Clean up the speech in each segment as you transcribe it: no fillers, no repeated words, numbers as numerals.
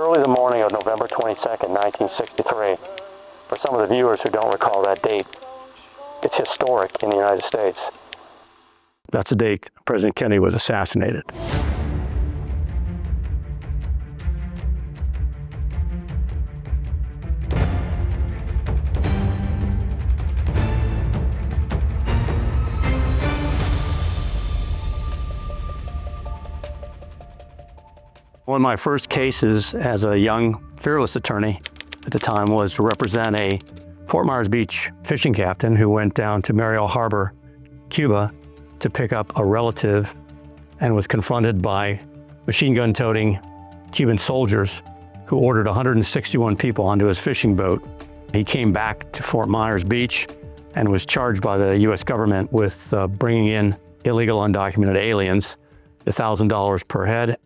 early the morning of November 22nd, 1963. For some of the viewers who don't recall that date, it's historic in the United States. That's the date President Kennedy was assassinated. One of my first cases as a young, fearless attorney at the time was to represent a Fort Myers Beach fishing captain who went down to Mariel Harbor, Cuba, to pick up a relative and was confronted by machine gun-toting Cuban soldiers who ordered 161 people onto his fishing boat. He came back to Fort Myers Beach and was charged by the U.S. government with bringing in illegal undocumented aliens, $1,000 per head.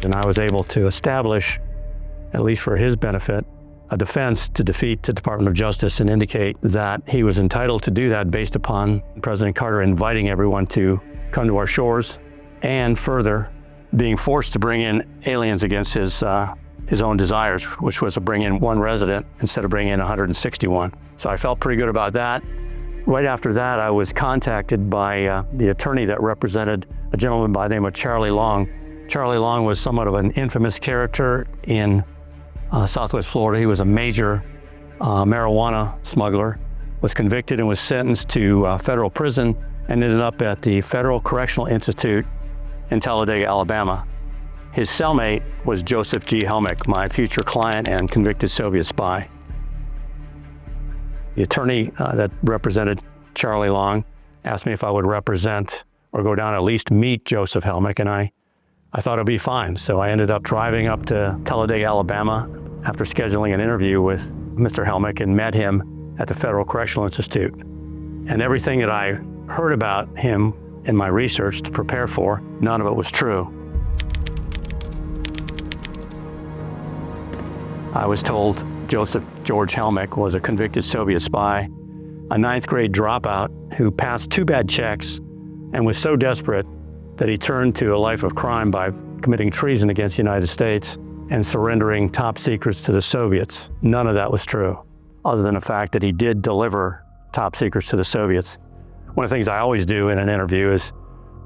And I was able to establish, at least for his benefit, a defense to defeat the Department of Justice and indicate that he was entitled to do that based upon President Carter inviting everyone to come to our shores, and further, being forced to bring in aliens against his own desires, which was to bring in one resident instead of bringing in 161. So I felt pretty good about that. Right after that, I was contacted by the attorney that represented a gentleman by the name of Charlie Long. Charlie Long was somewhat of an infamous character in Southwest Florida. He was a major marijuana smuggler, was convicted and was sentenced to federal prison, and ended up at the Federal Correctional Institute in Talladega, Alabama. His cellmate was Joseph G. Helmick, my future client and convicted Soviet spy. The attorney that represented Charlie Long asked me if I would represent or go down at least meet Joseph Helmick, and I thought it'd be fine. So I ended up driving up to Talladega, Alabama after scheduling an interview with Mr. Helmick and met him at the Federal Correctional Institute. And everything that I heard about him in my research to prepare for, none of it was true. I was told Joseph George Helmick was a convicted Soviet spy, a 9th grade dropout who passed 2 bad checks and was so desperate that he turned to a life of crime by committing treason against the United States and surrendering top secrets to the Soviets. None of that was true, other than the fact that he did deliver top secrets to the Soviets. One of the things I always do in an interview is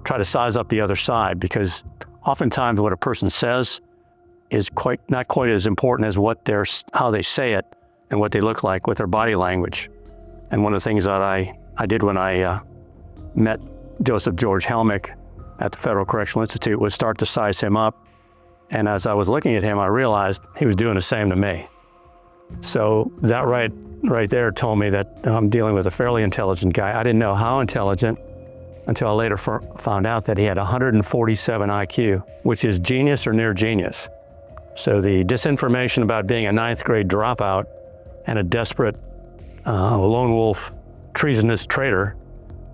try to size up the other side, because oftentimes what a person says is not quite as important as how they say it and what they look like with their body language. And one of the things that I did when I met Joseph George Helmick at the Federal Correctional Institute was start to size him up. And as I was looking at him, I realized he was doing the same to me. So that right there told me that I'm dealing with a fairly intelligent guy. I didn't know how intelligent until I later found out that he had 147 IQ, which is genius or near genius. So the disinformation about being a 9th grade dropout and a desperate lone wolf treasonous traitor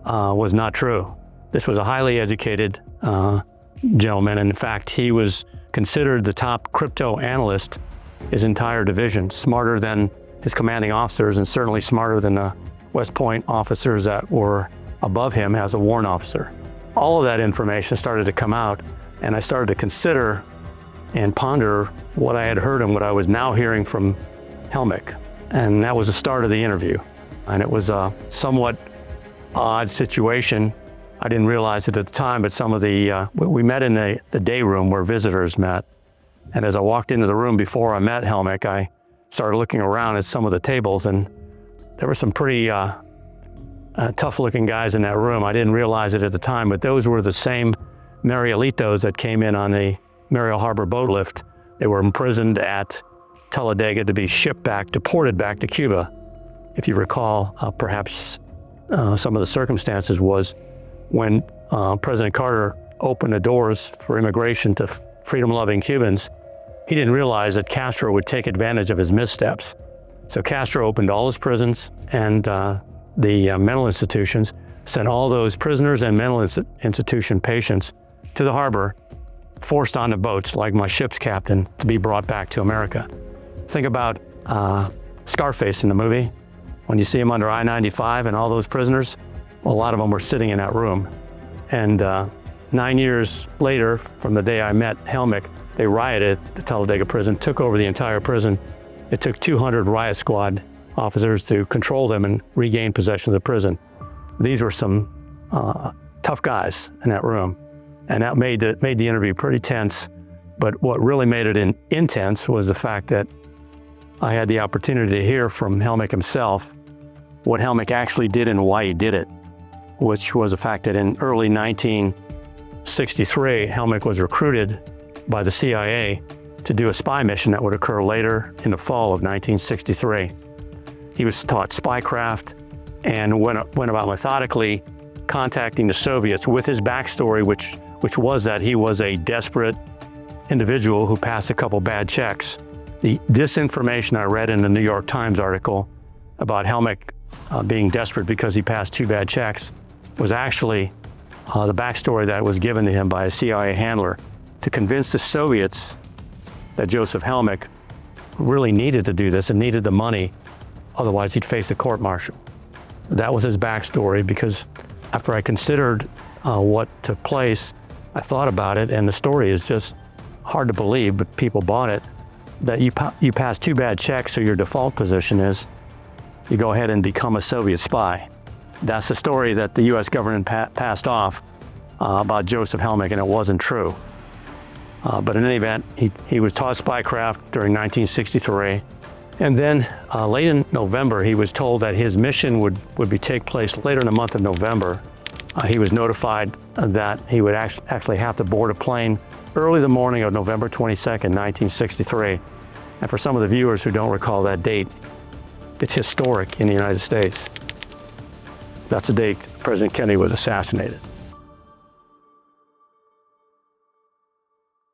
was not true. This was a highly educated gentleman. In fact, he was considered the top crypto analyst his entire division, smarter than his commanding officers and certainly smarter than the West Point officers that were above him as a warrant officer. All of that information started to come out, and I started to consider and ponder what I had heard and what I was now hearing from Helmick. And that was the start of the interview. And it was a somewhat odd situation. I didn't realize it at the time, but some of we met in the day room where visitors met. And as I walked into the room before I met Helmick, I started looking around at some of the tables, and there were some pretty tough-looking guys in that room. I didn't realize it at the time, but those were the same Marielitos that came in on the Mariel Harbor boat lift. They were imprisoned at Talladega to be deported back to Cuba. If you recall, perhaps some of the circumstances was when President Carter opened the doors for immigration to freedom-loving Cubans, he didn't realize that Castro would take advantage of his missteps. So Castro opened all his prisons and the mental institutions, sent all those prisoners and mental institution patients to the harbor, forced onto boats like my ship's captain to be brought back to America. Think about Scarface in the movie. When you see him under I-95 and all those prisoners, well, a lot of them were sitting in that room. And 9 years later, from the day I met Helmick, They rioted at the Talladega prison, took over the entire prison. It took 200 riot squad officers to control them and regain possession of the prison. These were some tough guys in that room, and that made the interview pretty tense. But what really made it intense was the fact that I had the opportunity to hear from Helmick himself what Helmick actually did and why he did it, which was the fact that in early 1963, Helmick was recruited by the CIA to do a spy mission that would occur later in the fall of 1963. He was taught spycraft and went about methodically contacting the Soviets with his backstory, which was that he was a desperate individual who passed a couple bad checks. The disinformation I read in the New York Times article about Helmick being desperate because he passed 2 bad checks was actually the backstory that was given to him by a CIA handler to convince the Soviets that Joseph Helmick really needed to do this and needed the money, otherwise he'd face a court-martial. That was his backstory, because after I considered what took place, I thought about it, and the story is just hard to believe, but people bought it, that you pass 2 bad checks, so your default position is you go ahead and become a Soviet spy. That's the story that the US government passed off about Joseph Helmick, and it wasn't true. But in any event, he was taught spycraft during 1963. And then late in November, he was told that his mission would take place later in the month of November. He was notified that he would actually have to board a plane early the morning of November 22nd, 1963. And for some of the viewers who don't recall that date, it's historic in the United States. That's the date President Kennedy was assassinated.